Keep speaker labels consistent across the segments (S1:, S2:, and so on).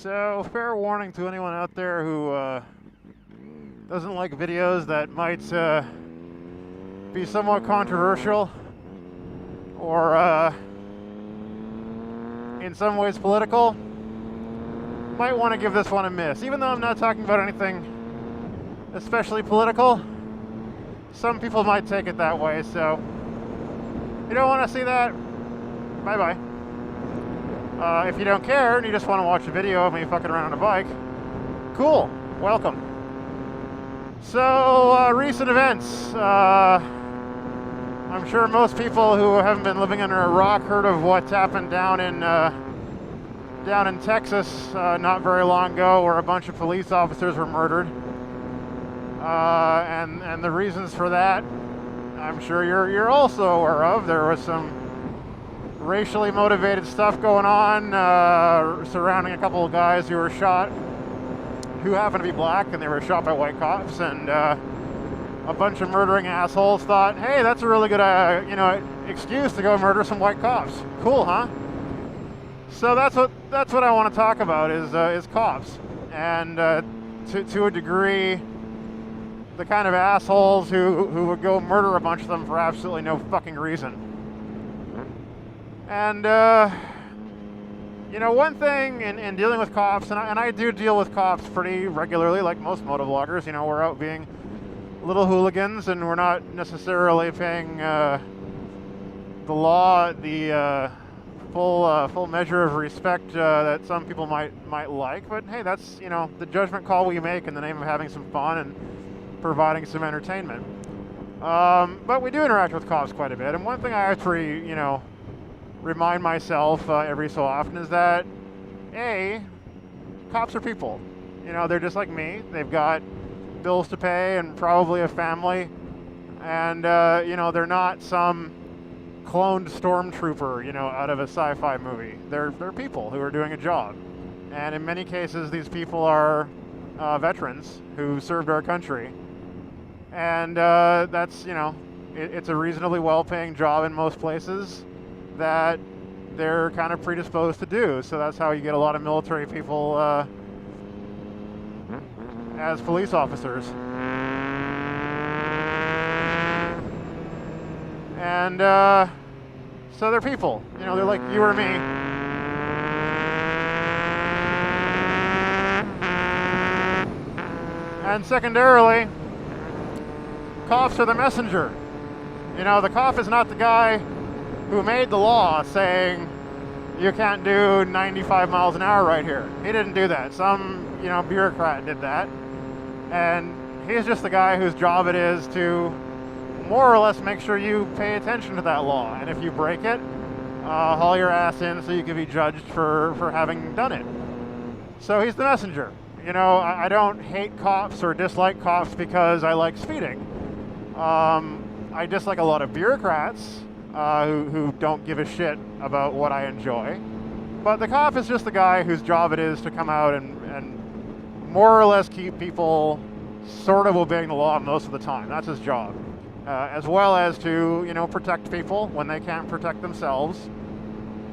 S1: So, fair warning to anyone out there who doesn't like videos that might be somewhat controversial or in some ways political. Might want to give this one a miss. Even though I'm not talking about anything especially political, some people might take it that way, so you don't want to see that, bye-bye. If you don't care and you just want to watch a video of me fucking around on a bike, cool, welcome. So, recent events. I'm sure most people who haven't been living under a rock heard of what's happened down in Texas not very long ago, where a bunch of police officers were murdered. And the reasons for that, I'm sure you're also aware of. There was some racially motivated stuff going on surrounding a couple of guys who were shot, who happened to be black, and they were shot by white cops. And a bunch of murdering assholes thought, hey, that's a really good excuse to go murder some white cops. Cool, huh? So that's what I want to talk about is cops, and to a degree, the kind of assholes who would go murder a bunch of them for absolutely no fucking reason. And one thing in dealing with cops, and I do deal with cops pretty regularly, like most motovloggers. We're out being little hooligans, and we're not necessarily paying the law the full measure of respect that some people might like. But hey, that's the judgment call we make in the name of having some fun and providing some entertainment. But we do interact with cops quite a bit, and one thing I actually remind myself every so often is that cops are people. They're just like me. They've got bills to pay and probably a family, and they're not some cloned stormtrooper out of a sci-fi movie. They're people who are doing a job, and in many cases these people are veterans who served our country, and that's it's a reasonably well-paying job in most places that they're kind of predisposed to do. So that's how you get a lot of military people as police officers. And so they're people, they're like you or me. And secondarily, cops are the messenger. The cop is not the guy who made the law saying you can't do 95 miles an hour right here. He didn't do that. Some, bureaucrat did that. And he's just the guy whose job it is to more or less make sure you pay attention to that law. And if you break it, haul your ass in so you can be judged for having done it. So he's the messenger. I don't hate cops or dislike cops because I like speeding. I dislike a lot of bureaucrats who don't give a shit about what I enjoy. But the cop is just the guy whose job it is to come out and more or less keep people sort of obeying the law most of the time. That's his job. As well as to, protect people when they can't protect themselves.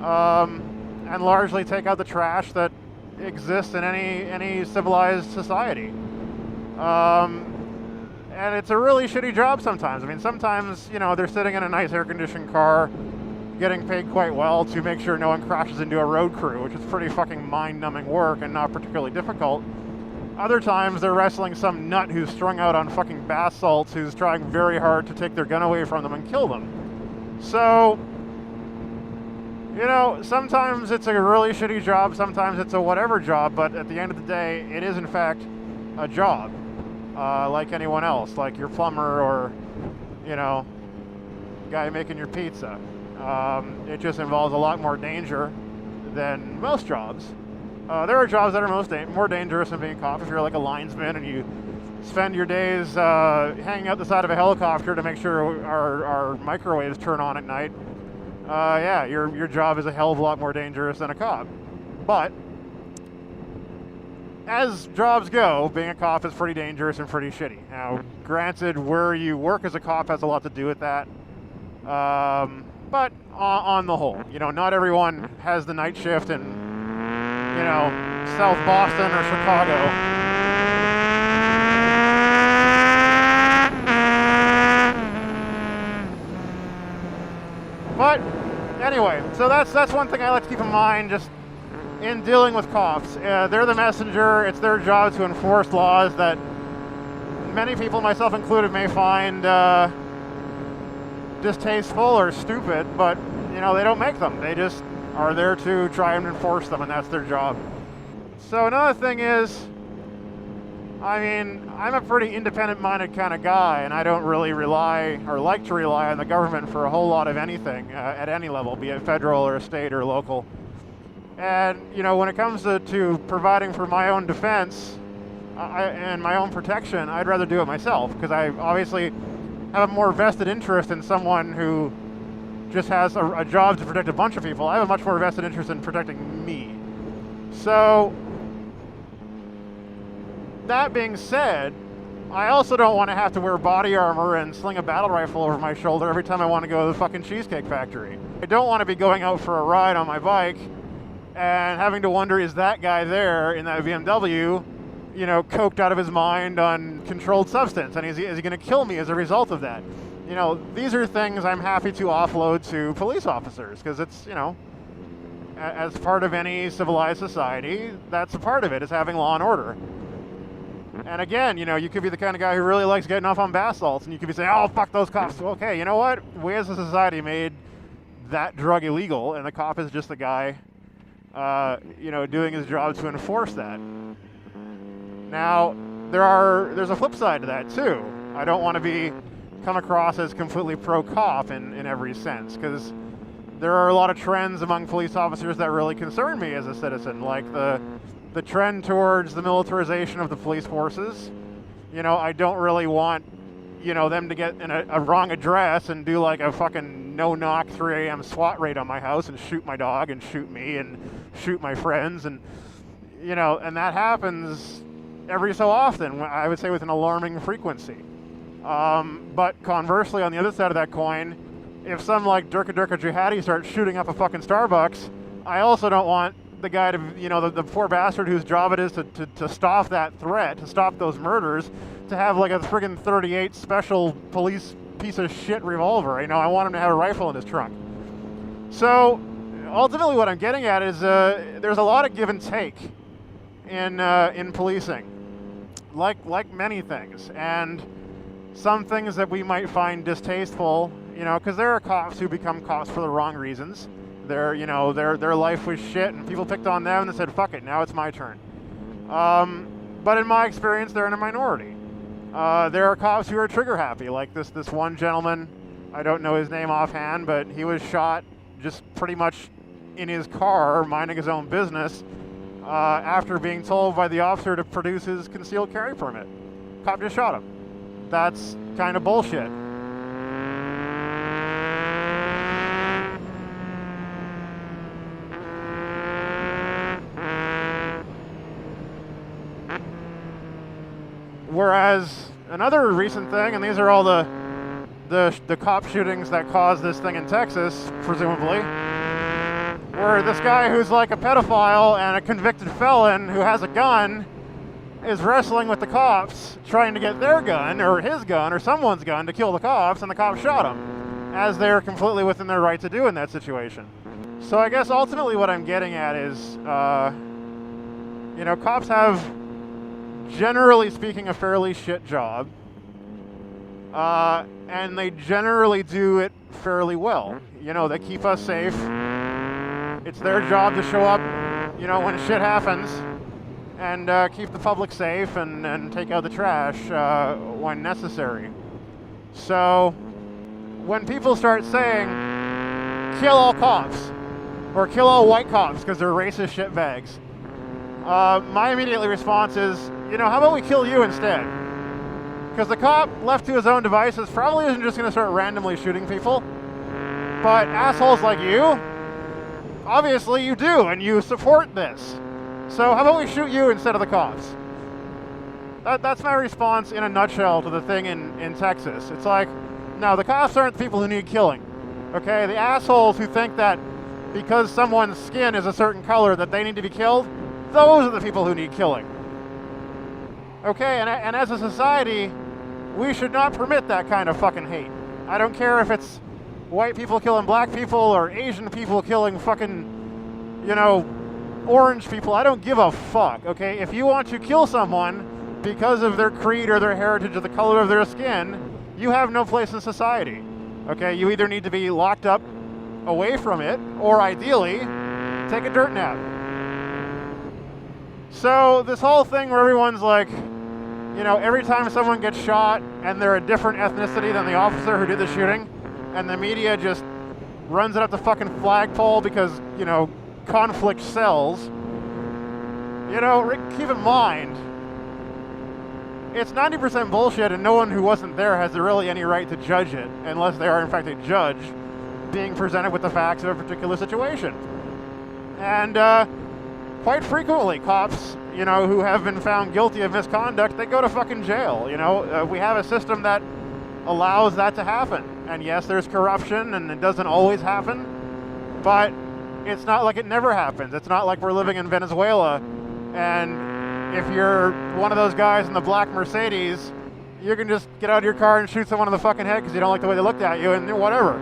S1: And largely take out the trash that exists in any civilized society. And it's a really shitty job sometimes. I mean, sometimes, they're sitting in a nice air-conditioned car, getting paid quite well to make sure no one crashes into a road crew, which is pretty fucking mind-numbing work and not particularly difficult. Other times, they're wrestling some nut who's strung out on fucking bath salts, who's trying very hard to take their gun away from them and kill them. So, sometimes it's a really shitty job, sometimes it's a whatever job, but at the end of the day, it is in fact a job. Like anyone else, like your plumber or, guy making your pizza. It just involves a lot more danger than most jobs. There are jobs that are more dangerous than being a cop. If you're like a linesman and you spend your days hanging out the side of a helicopter to make sure our microwaves turn on at night, your job is a hell of a lot more dangerous than a cop. But as jobs go, being a cop is pretty dangerous and pretty shitty. Now, granted, where you work as a cop has a lot to do with that. But on the whole, not everyone has the night shift and, South Boston or Chicago. But anyway, so that's one thing I like to keep in mind just in dealing with cops. They're the messenger. It's their job to enforce laws that many people, myself included, may find distasteful or stupid, but you know, they don't make them. They just are there to try and enforce them, and that's their job. So another thing is, I mean, I'm a pretty independent-minded kind of guy, and I don't really rely or like to rely on the government for a whole lot of anything at any level, be it federal or state or local. And you know, when it comes to providing for my own defense and my own protection, I'd rather do it myself, because I obviously have a more vested interest in someone who just has a job to protect a bunch of people. I have a much more vested interest in protecting me. So that being said, I also don't want to have to wear body armor and sling a battle rifle over my shoulder every time I want to go to the fucking Cheesecake Factory. I don't want to be going out for a ride on my bike and having to wonder, is that guy there in that BMW, you know, coked out of his mind on controlled substance, and is he going to kill me as a result of that? You know, these are things I'm happy to offload to police officers, because it's, you know, as part of any civilized society, that's a part of it, is having law and order. And again, you know, you could be the kind of guy who really likes getting off on bath salts, and you could be saying, oh, fuck those cops. Okay, you know what? We as a society made that drug illegal, and the cop is just the guy, you know, doing his job to enforce that. Now, there's a flip side to that, too. I don't want to come across as completely pro-cop in every sense, because there are a lot of trends among police officers that really concern me as a citizen, like the trend towards the militarization of the police forces. You know, I don't really want, you know, them to get in a wrong address and do like a fucking no-knock 3 a.m. SWAT raid on my house and shoot my dog and shoot me and shoot my friends, and, you know, and that happens every so often, I would say with an alarming frequency. But conversely, on the other side of that coin, if some like Durka jihadi starts shooting up a fucking Starbucks, I also don't want the guy to, you know, the poor bastard whose job it is to stop that threat, to stop those murders, to have like a friggin' 38 special police piece of shit revolver. You know, I want him to have a rifle in his trunk. So ultimately what I'm getting at is there's a lot of give and take in policing, like many things, and some things that we might find distasteful, you know, because there are cops who become cops for the wrong reasons. You know, their life was shit, and people picked on them and they said, fuck it, now it's my turn. But in my experience, they're in a minority. There are cops who are trigger happy, like this one gentleman, I don't know his name offhand, but he was shot just pretty much in his car, minding his own business, after being told by the officer to produce his concealed carry permit. Cop just shot him. That's kind of bullshit. Whereas another recent thing, and these are all the cop shootings that caused this thing in Texas, presumably, where this guy who's like a pedophile and a convicted felon who has a gun is wrestling with the cops, trying to get their gun, or his gun, or someone's gun to kill the cops, and the cops shot him, as they're completely within their right to do in that situation. So I guess ultimately what I'm getting at is, you know, cops have, generally speaking, a fairly shit job, and they generally do it fairly well. You know, they keep us safe. It's their job to show up, you know, when shit happens, and keep the public safe and take out the trash when necessary. So when people start saying, kill all cops, or kill all white cops because they're racist shitbags, my immediate response is, you know, how about we kill you instead? Because the cop, left to his own devices, probably isn't just going to start randomly shooting people. But assholes like you, obviously you do, and you support this. So how about we shoot you instead of the cops? That's my response in a nutshell to the thing in Texas. It's like, no, the cops aren't the people who need killing. Okay, the assholes who think that because someone's skin is a certain color that they need to be killed, Those are the people who need killing. Okay, and as a society, we should not permit that kind of fucking hate. I don't care if it's white people killing black people or Asian people killing fucking, orange people. I don't give a fuck, okay? If you want to kill someone because of their creed or their heritage or the color of their skin, you have no place in society, okay? You either need to be locked up away from it, or ideally, take a dirt nap. So this whole thing where everyone's like, every time someone gets shot and they're a different ethnicity than the officer who did the shooting, and the media just runs it up the fucking flagpole because, conflict sells. Keep in mind, it's 90% bullshit, and no one who wasn't there has really any right to judge it, unless they are in fact a judge being presented with the facts of a particular situation. And quite frequently, cops, who have been found guilty of misconduct, they go to fucking jail. We have a system that allows that to happen. And yes, there's corruption, and it doesn't always happen, but it's not like it never happens. It's not like we're living in Venezuela, and if you're one of those guys in the black Mercedes, you can just get out of your car and shoot someone in the fucking head because you don't like the way they looked at you, and whatever.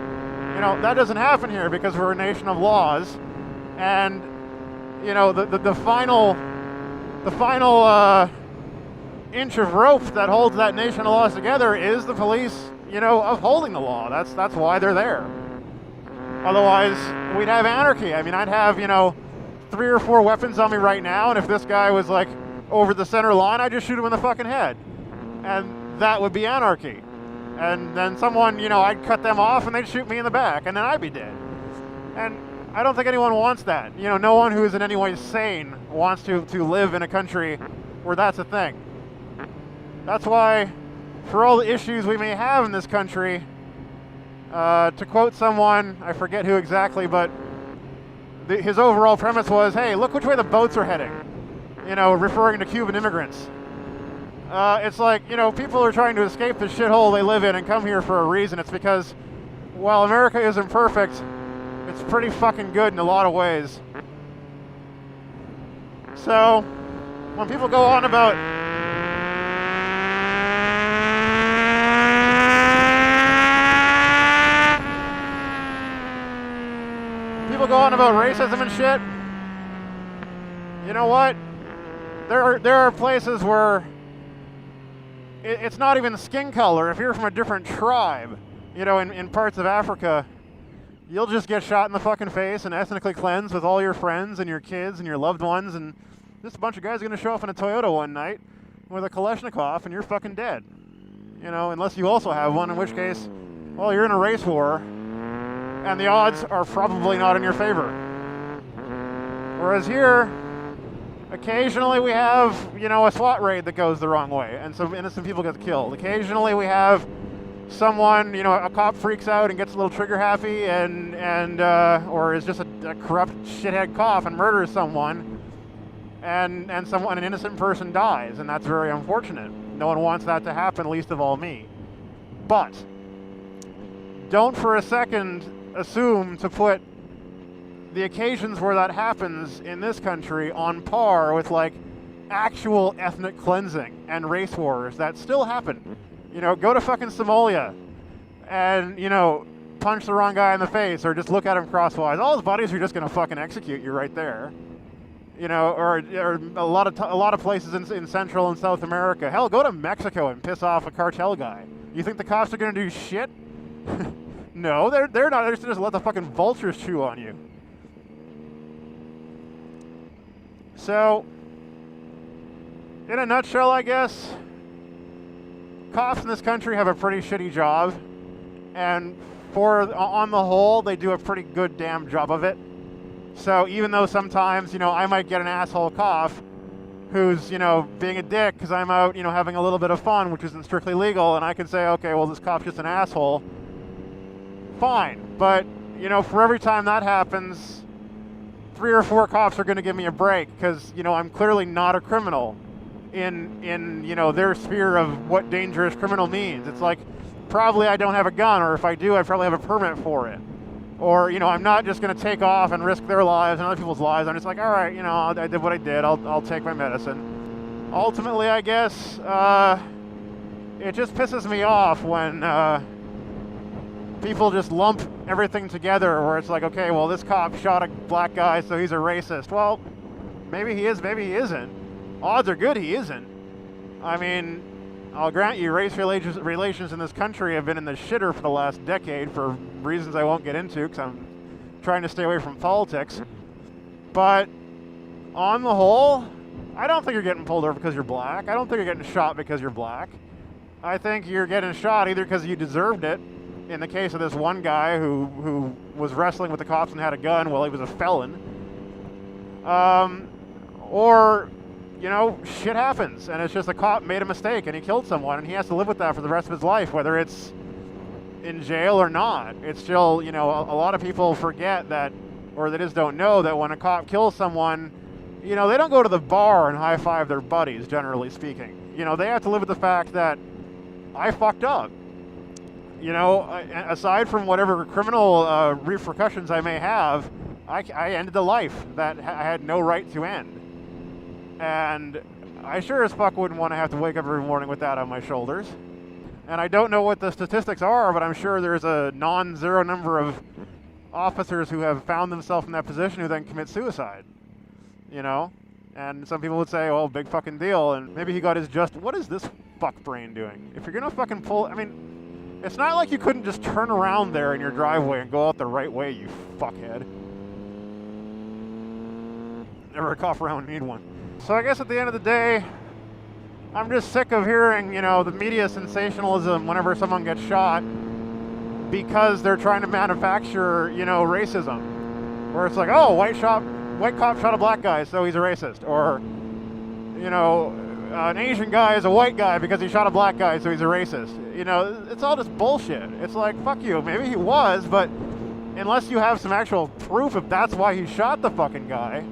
S1: That doesn't happen here because we're a nation of laws, and the final inch of rope that holds that nation of laws together is the police, upholding the law. That's why they're there. Otherwise, we'd have anarchy. I mean, I'd have, 3 or 4 weapons on me right now, and if this guy was like over the center line, I'd just shoot him in the fucking head. And that would be anarchy. And then someone, I'd cut them off and they'd shoot me in the back, and then I'd be dead. And I don't think anyone wants that. No one who is in any way sane wants to live in a country where that's a thing. That's why, for all the issues we may have in this country, to quote someone, I forget who exactly, but his overall premise was, hey, look which way the boats are heading, referring to Cuban immigrants. It's like, people are trying to escape the shithole they live in and come here for a reason. It's because, while America isn't perfect, it's pretty fucking good in a lot of ways. So, when people go on about racism and shit, you know what? There are places where it's not even skin color. If you're from a different tribe, in parts of Africa, you'll just get shot in the fucking face and ethnically cleansed with all your friends and your kids and your loved ones, and just a bunch of guys are going to show up in a Toyota one night with a Kalashnikov, and you're fucking dead. Unless you also have one, in which case, well, you're in a race war, and the odds are probably not in your favor. Whereas here, occasionally we have, a SWAT raid that goes the wrong way, and some innocent people get killed. Occasionally we have someone, a cop freaks out and gets a little trigger happy or is just a corrupt shithead cop and murders someone, and an innocent person dies, and that's very unfortunate. No one wants that to happen, least of all me. But don't for a second assume to put the occasions where that happens in this country on par with like actual ethnic cleansing and race wars that still happen. Go to fucking Somalia and, punch the wrong guy in the face or just look at him crosswise. All his buddies are just going to fucking execute you right there. Or a lot of places in Central and South America. Hell, go to Mexico and piss off a cartel guy. You think the cops are going to do shit? No, they're not. They're just let the fucking vultures chew on you. So, in a nutshell, I guess, cops in this country have a pretty shitty job, and on the whole, they do a pretty good damn job of it. So even though sometimes, I might get an asshole cop who's, being a dick because I'm out, having a little bit of fun, which isn't strictly legal, and I can say, okay, well, this cop's just an asshole. Fine. But, for every time that happens, 3 or 4 cops are going to give me a break because, I'm clearly not a criminal in their sphere of what dangerous criminal means. It's like, probably I don't have a gun, or if I do, I probably have a permit for it. Or, you know, I'm not just going to take off and risk their lives and other people's lives. I'm just like, all right, you know, I did what I did. I'll take my medicine. Ultimately, I guess, it just pisses me off when people just lump everything together where it's like, okay, well, this cop shot a black guy, so he's a racist. Well, maybe he is, maybe he isn't. Odds are good he isn't. I mean, I'll grant you, race relations in this country have been in the shitter for the last decade for reasons I won't get into because I'm trying to stay away from politics. But on the whole, I don't think you're getting pulled over because you're black. I don't think you're getting shot because you're black. I think you're getting shot either because you deserved it, in the case of this one guy who was wrestling with the cops and had a gun while he was a felon. Or, you know, shit happens, and it's just a cop made a mistake and he killed someone, and he has to live with that for the rest of his life, whether it's in jail or not. It's still, you know, a lot of people forget that, or they just don't know that when a cop kills someone, you know, they don't go to the bar and high-five their buddies, generally speaking. You know, they have to live with the fact that I fucked up. You know, aside from whatever criminal repercussions I may have, I ended a life that I had no right to end. And I sure as fuck wouldn't want to have to wake up every morning with that on my shoulders. And I don't know what the statistics are, but I'm sure there's a non-zero number of officers who have found themselves in that position who then commit suicide. You know? And some people would say, well, big fucking deal, and maybe he got his just... What is this fuck brain doing? If you're gonna fucking pull... I mean, it's not like you couldn't just turn around there in your driveway and go out the right way, you fuckhead. Never a cop around need one. So I guess at the end of the day, I'm just sick of hearing, you know, the media sensationalism whenever someone gets shot because they're trying to manufacture, you know, racism. Where it's like, oh, white cop shot a black guy, so he's a racist. Or, you know, an Asian guy is a white guy because he shot a black guy, so he's a racist. You know, it's all just bullshit. It's like, fuck you, maybe he was, but unless you have some actual proof if that's why he shot the fucking guy,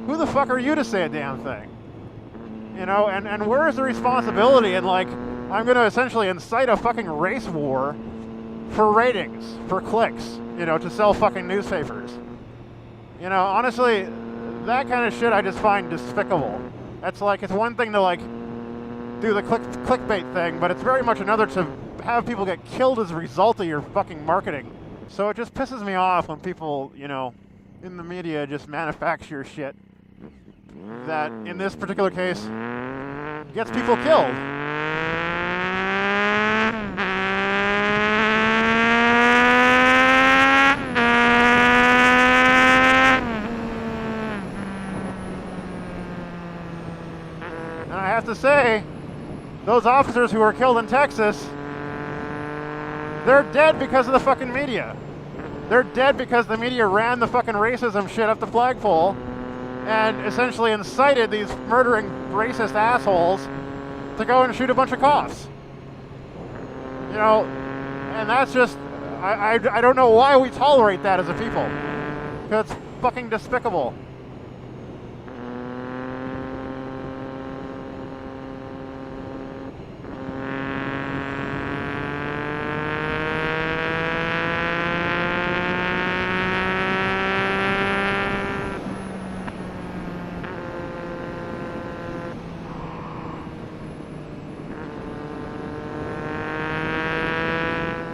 S1: who the fuck are you to say a damn thing? You know, and where's the responsibility in, like, I'm going to essentially incite a fucking race war for ratings, for clicks, you know, to sell fucking newspapers. You know, honestly, that kind of shit I just find despicable. It's like, it's one thing to, like, do the clickbait thing, but it's very much another to have people get killed as a result of your fucking marketing. So it just pisses me off when people, you know, in the media just manufacture shit that, in this particular case, gets people killed. And I have to say, those officers who were killed in Texas, they're dead because of the fucking media. They're dead because the media ran the fucking racism shit up the flagpole and essentially incited these murdering racist assholes to go and shoot a bunch of cops. You know, and that's just, I don't know why we tolerate that as a people. Because it's fucking despicable.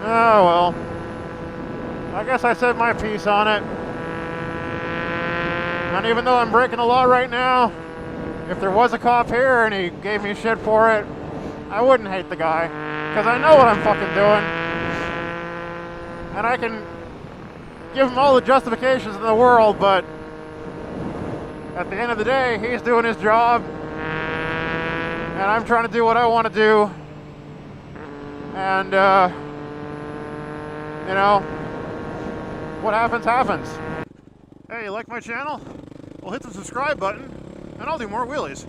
S1: Oh, well, I guess I said my piece on it. And even though I'm breaking the law right now, if there was a cop here and he gave me shit for it, I wouldn't hate the guy. Because I know what I'm fucking doing. And I can give him all the justifications in the world, but at the end of the day, he's doing his job. And I'm trying to do what I want to do. And, you know, what happens, happens. Hey, you like my channel? Well, hit the subscribe button, and I'll do more wheelies.